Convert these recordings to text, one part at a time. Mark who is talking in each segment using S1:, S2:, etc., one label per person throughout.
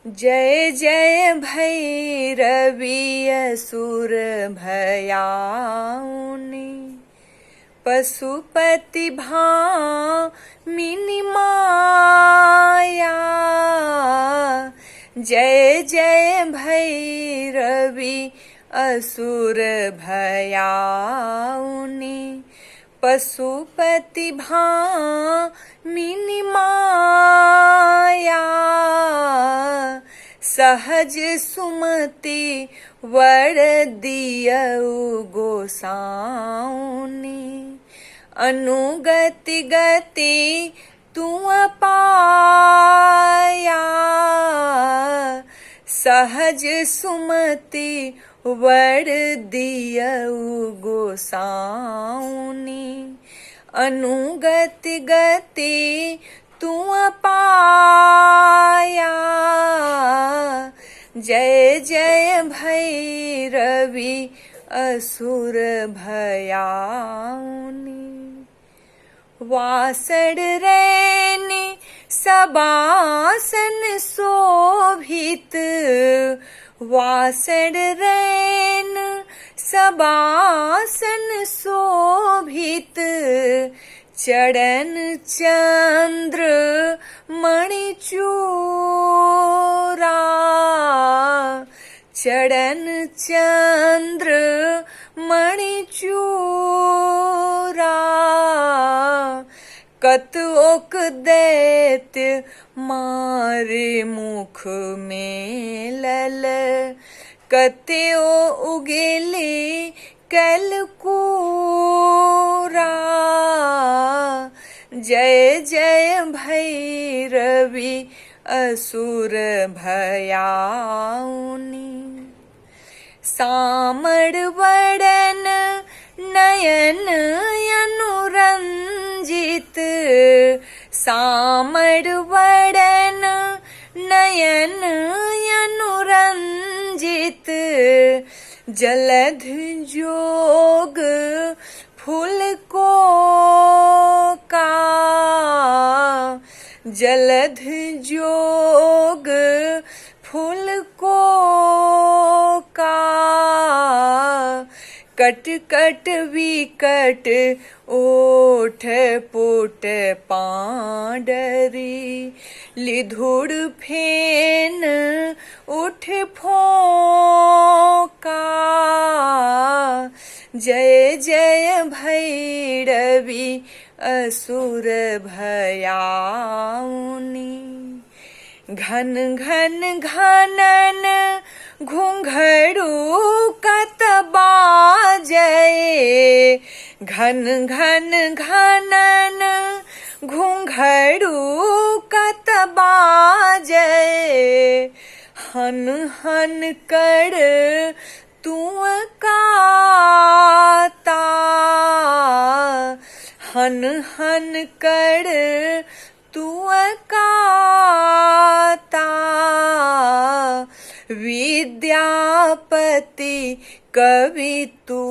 S1: जय जय भैरवी असुर भयाउनि पशुपति भामिनि माया। जय जय भैरवी असुर भयाउनि पशुपति भामिनि माया। सहज सुमति वर दियउ गोसाउनि अनुगति गति तू पाया। सहज सुमति वर दियउ गोसाउनि अनुगति गति तू पाया। जय जय भैरवी असुर भयाउनि वासड़ रैनी सबासन शोभित। वासड़ रैन सबासन शोभित चरण चंद्र मणिचूरा। चरण चंद्र मणिचूरा कतओक दैत्य मारे मुख में लल। कत्यो उगेले कलकूरा। जय जय भैरवी असुर भयाउनि सामर वदन नयन अनुरंजित। सामर वदन नयन अनुरंजित जलध जोग फूल को का। जलध जोग फूल को का कट कट विकट ओठ पोट पांडरी। लिधुड़ फेन उठ फोका। जय जय भैरवी असुर भयाउनि घन घन घनन घुंघरू कत बाजै। घन घन घनन घुंघरू कत बाजै। हन हन कर तू काता। हन हन कर तू काता। विद्यापति कवि तू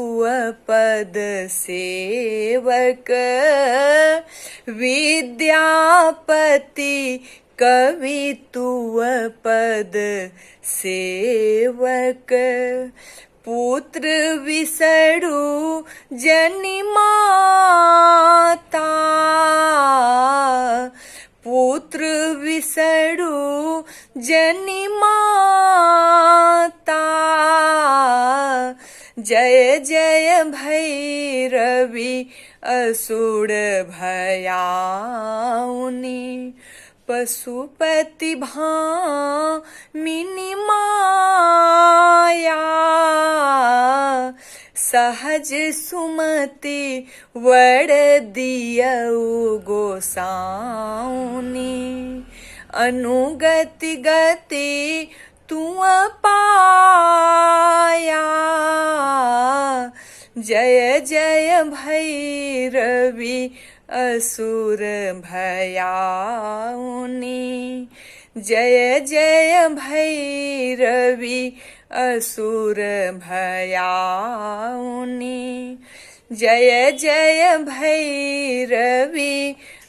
S1: पद सेवक। विद्यापति कवि तू पद सेवक। पुत्र विसरु जनि माता। पुत्र विसरु जनि माता। जय जय भैरवी असुर भयाउनि पशुपति भामिनि माया। सहज सुमति वर दियउ गोसाउनि अनुगति गति तू पाया। जय जय भैरवी असुर भयाउनि जय जय भैरवी असुर भयाउनि जय जय भैरवी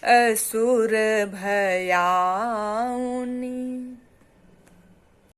S1: असुर भयाउनि।